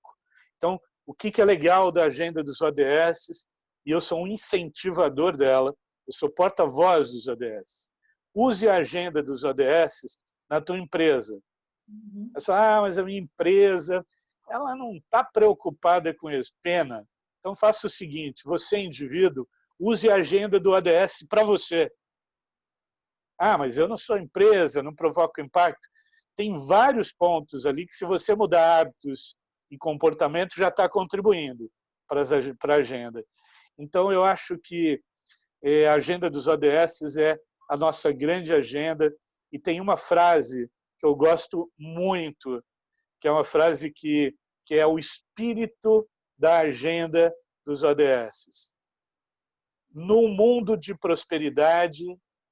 Então, o que é legal da agenda dos ODS, e eu sou um incentivador dela, eu sou porta-voz dos ODS. Use a agenda dos ODS na tua empresa. Mas a minha empresa ela não está preocupada com isso. Pena. Então, faça o seguinte, você, indivíduo, use a agenda do ODS para você. Mas eu não sou empresa, não provoco impacto. Tem vários pontos ali que, se você mudar hábitos e comportamento, já está contribuindo para a agenda. Então, eu acho que a agenda dos ODS é a nossa grande agenda, e tem uma frase que eu gosto muito, que é uma frase que é o espírito da agenda dos ODS. No mundo de prosperidade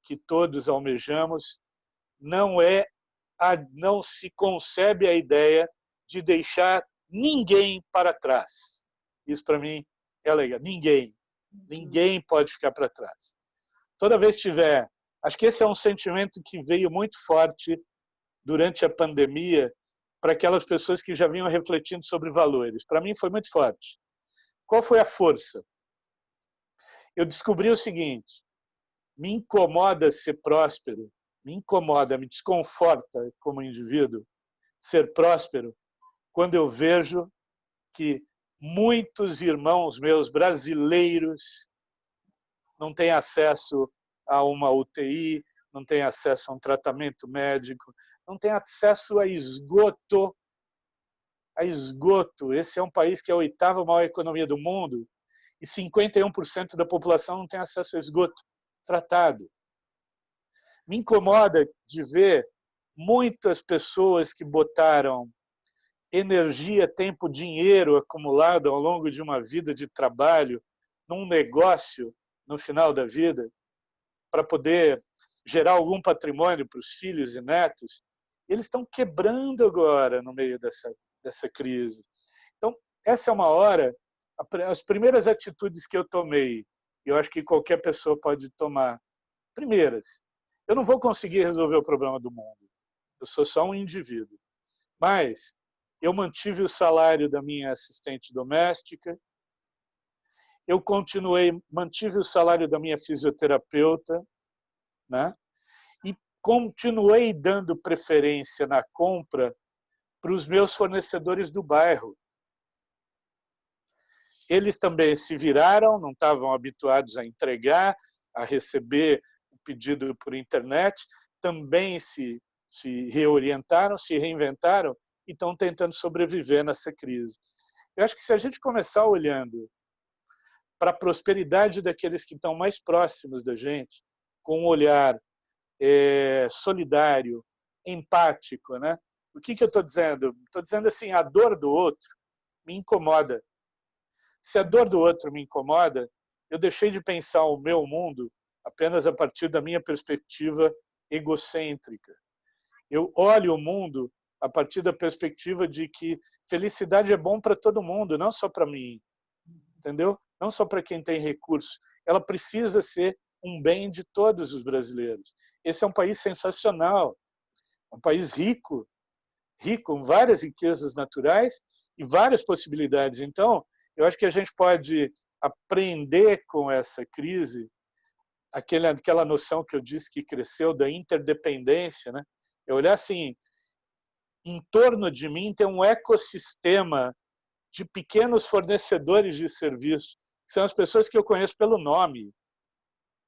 que todos almejamos, não se concebe a ideia de deixar ninguém para trás. Isso, para mim, é legal. Ninguém pode ficar para trás. Toda vez que tiver... Acho que esse é um sentimento que veio muito forte durante a pandemia para aquelas pessoas que já vinham refletindo sobre valores. Para mim, foi muito forte. Qual foi a força? eu descobri o seguinte: me incomoda ser próspero, me incomoda, me desconforta como indivíduo ser próspero quando eu vejo que muitos irmãos meus brasileiros não têm acesso a uma UTI, não têm acesso a um tratamento médico, não têm acesso a esgoto. A esgoto. Esse é um país que é a 8ª maior economia do mundo e 51% da população não tem acesso a esgoto tratado. Me incomoda de ver muitas pessoas que botaram energia, tempo, dinheiro acumulado ao longo de uma vida de trabalho num negócio no final da vida para poder gerar algum patrimônio para os filhos e netos. Eles estão quebrando agora no meio dessa crise. Então, essa é uma hora, as primeiras atitudes que eu tomei, eu acho que qualquer pessoa pode tomar. Primeiras, eu não vou conseguir resolver o problema do mundo. Eu sou só um indivíduo. Mas eu mantive o salário da minha assistente doméstica, eu mantive o salário da minha fisioterapeuta, né? E continuei dando preferência na compra para os meus fornecedores do bairro. Eles também se viraram, não estavam habituados a entregar, a receber o pedido por internet, também se reorientaram, se reinventaram e estão tentando sobreviver nessa crise. Eu acho que se a gente começar olhando para a prosperidade daqueles que estão mais próximos da gente, com um olhar solidário, empático, né? O que eu estou dizendo? Estou dizendo assim, a dor do outro me incomoda. Se a dor do outro me incomoda, eu deixei de pensar o meu mundo apenas a partir da minha perspectiva egocêntrica. Eu olho o mundo a partir da perspectiva de que felicidade é bom para todo mundo, não só para mim, entendeu? Não só para quem tem recursos. Ela precisa ser um bem de todos os brasileiros. Esse é um país sensacional, um país rico, com várias riquezas naturais e várias possibilidades. Então, eu acho que a gente pode aprender com essa crise aquela noção que eu disse que cresceu da interdependência, né? Eu olhar assim, em torno de mim tem um ecossistema de pequenos fornecedores de serviço, que são as pessoas que eu conheço pelo nome,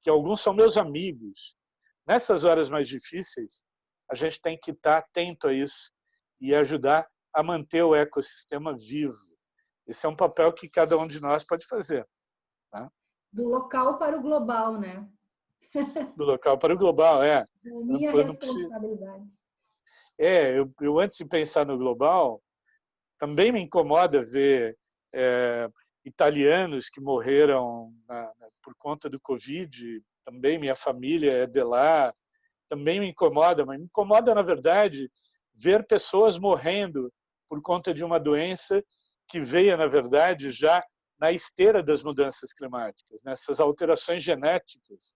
que alguns são meus amigos. Nessas horas mais difíceis, a gente tem que estar atento a isso e ajudar a manter o ecossistema vivo. Esse é um papel que cada um de nós pode fazer. Tá? Do local para o global, né? Do local para o global, é. Minha responsabilidade. Eu antes de pensar no global, também me incomoda ver italianos que morreram por conta do Covid. Também minha família é de lá. Também me incomoda, mas me incomoda, na verdade, ver pessoas morrendo por conta de uma doença que veio, na verdade, já na esteira das mudanças climáticas. Essas alterações genéticas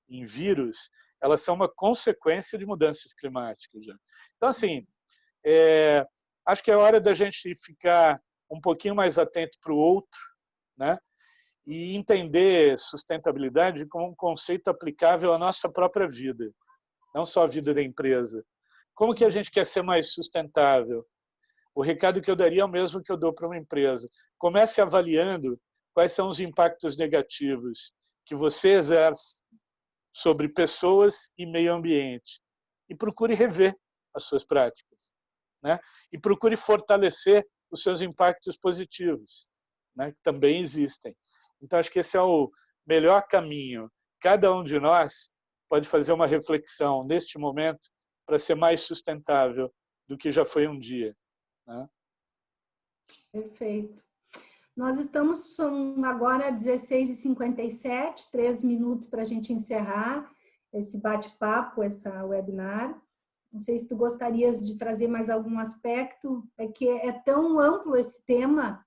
em vírus, elas são uma consequência de mudanças climáticas. Já. Então, assim, acho que é hora da gente ficar um pouquinho mais atento para o outro, né? E entender sustentabilidade como um conceito aplicável à nossa própria vida, não só a vida da empresa. Como que a gente quer ser mais sustentável? O recado que eu daria é o mesmo que eu dou para uma empresa. Comece avaliando quais são os impactos negativos que você exerce sobre pessoas e meio ambiente e procure rever as suas práticas, né? E procure fortalecer os seus impactos positivos, né? Que também existem. Então, acho que esse é o melhor caminho. Cada um de nós pode fazer uma reflexão neste momento para ser mais sustentável do que já foi um dia. Né? Perfeito. Nós estamos agora às 16h57, 3 minutos para a gente encerrar esse bate-papo, essa webinar. Não sei se tu gostarias de trazer mais algum aspecto, é que é tão amplo esse tema,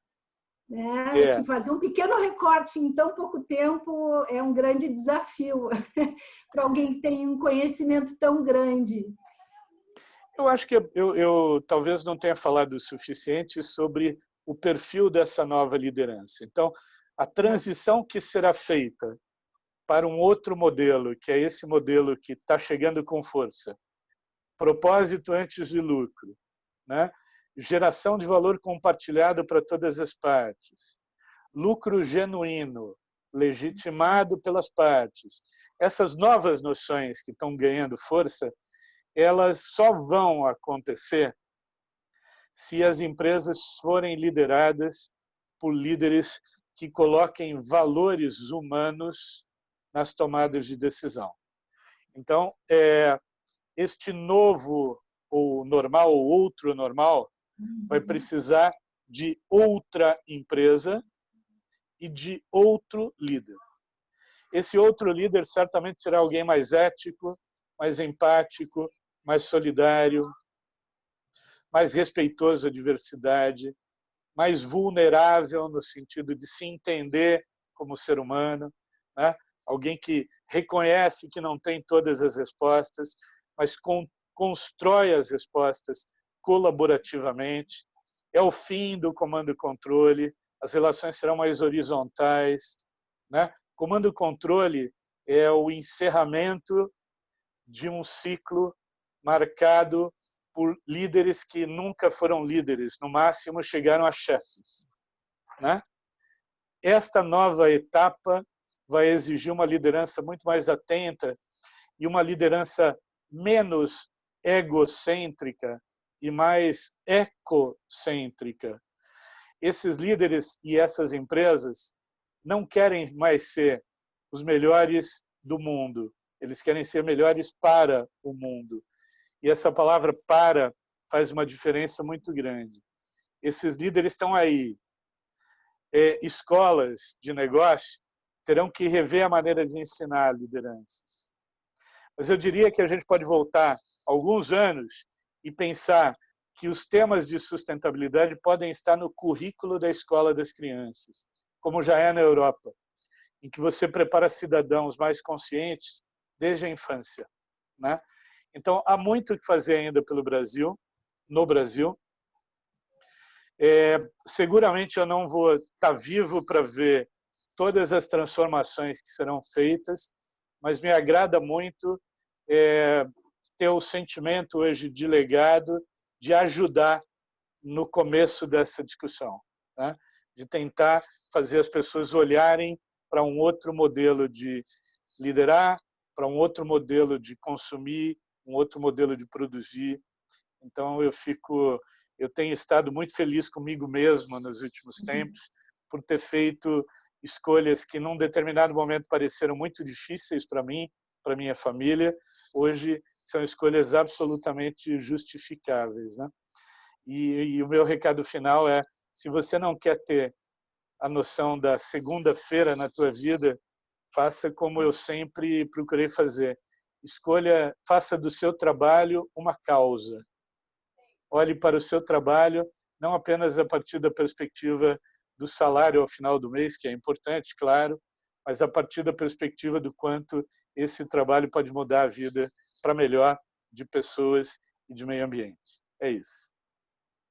né, que fazer um pequeno recorte em tão pouco tempo é um grande desafio para alguém que tem um conhecimento tão grande. Eu acho que eu talvez não tenha falado o suficiente sobre o perfil dessa nova liderança. Então, A transição que será feita para um outro modelo, que é esse modelo que está chegando com força. Propósito antes de lucro, né? Geração de valor compartilhado para todas as partes, lucro genuíno, legitimado pelas partes. Essas novas noções que estão ganhando força, elas só vão acontecer se as empresas forem lideradas por líderes que coloquem valores humanos nas tomadas de decisão. Então, este novo ou normal ou outro normal vai precisar de outra empresa e de outro líder. Esse outro líder certamente será alguém mais ético, mais empático, mais solidário, mais respeitoso à diversidade, mais vulnerável no sentido de se entender como ser humano, né? Alguém que reconhece que não tem todas as respostas, mas constrói as respostas colaborativamente. É o fim do comando e controle, as relações serão mais horizontais, né? Comando e controle é o encerramento de um ciclo marcado por líderes que nunca foram líderes, no máximo chegaram a chefes, né? Esta nova etapa vai exigir uma liderança muito mais atenta e uma liderança menos egocêntrica e mais ecocêntrica. Esses líderes e essas empresas não querem mais ser os melhores do mundo, eles querem ser melhores para o mundo. E essa palavra para faz uma diferença muito grande. Esses líderes estão aí. Escolas de negócio terão que rever a maneira de ensinar lideranças. Mas eu diria que a gente pode voltar alguns anos e pensar que os temas de sustentabilidade podem estar no currículo da escola das crianças, como já é na Europa, em que você prepara cidadãos mais conscientes desde a infância, né? Então, há muito o que fazer ainda pelo Brasil, no Brasil. Seguramente eu não vou estar vivo para ver todas as transformações que serão feitas, mas me agrada muito ter o sentimento hoje de legado, de ajudar no começo dessa discussão, né? De tentar fazer as pessoas olharem para um outro modelo de liderar, para um outro modelo de consumir, um outro modelo de produzir. Então eu tenho estado muito feliz comigo mesmo nos últimos tempos por ter feito escolhas que num determinado momento pareceram muito difíceis para mim, para minha família, hoje são escolhas absolutamente justificáveis, né? E o meu recado final é: se você não quer ter a noção da segunda-feira na tua vida, faça como eu sempre procurei fazer. Escolha, faça do seu trabalho uma causa. Olhe para o seu trabalho não apenas a partir da perspectiva do salário ao final do mês, que é importante, claro, mas a partir da perspectiva do quanto esse trabalho pode mudar a vida para melhor de pessoas e de meio ambiente. É isso.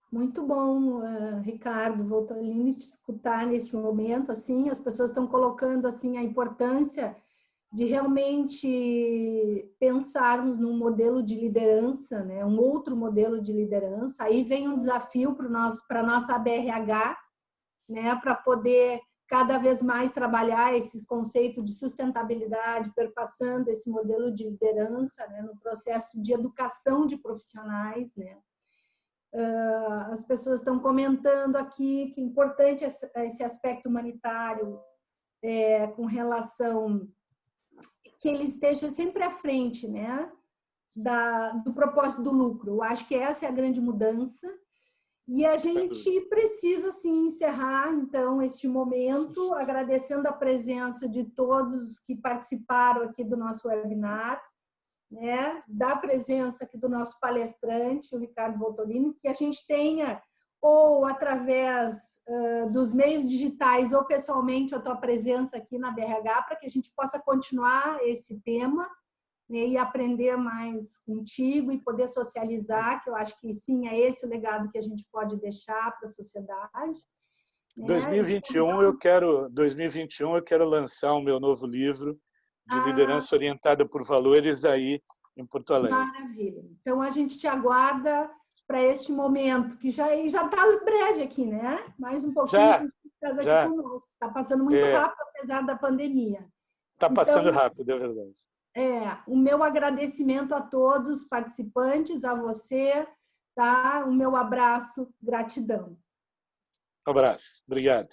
Muito bom, Ricardo Voltolini, te escutar neste momento. Assim, as pessoas estão colocando assim a importância de realmente pensarmos num modelo de liderança, né? Um outro modelo de liderança. Aí vem um desafio para a nossa BRH, né? Para poder cada vez mais trabalhar esse conceito de sustentabilidade, perpassando esse modelo de liderança, né? No processo de educação de profissionais, né? As pessoas estão comentando aqui que é importante esse aspecto humanitário com relação que ele esteja sempre à frente, né, do propósito do lucro. Eu acho que essa é a grande mudança. E a gente precisa, sim, encerrar, então, este momento, agradecendo a presença de todos que participaram aqui do nosso webinar, né, da presença aqui do nosso palestrante, o Ricardo Voltolini, que a gente tenha, ou através dos meios digitais, ou pessoalmente, a tua presença aqui na BRH, para que a gente possa continuar esse tema, né, e aprender mais contigo e poder socializar, que eu acho que sim, é esse o legado que a gente pode deixar para a sociedade. 2021 eu quero lançar o meu novo livro de liderança orientada por valores aí em Porto Alegre. Maravilha. Então a gente te aguarda para este momento, que já está breve aqui, né? Mais um pouquinho tu estás aqui conosco. Está passando muito rápido, apesar da pandemia. Está passando rápido, é verdade. O meu agradecimento a todos os participantes, a você, tá? O meu abraço, gratidão. Um abraço, obrigado.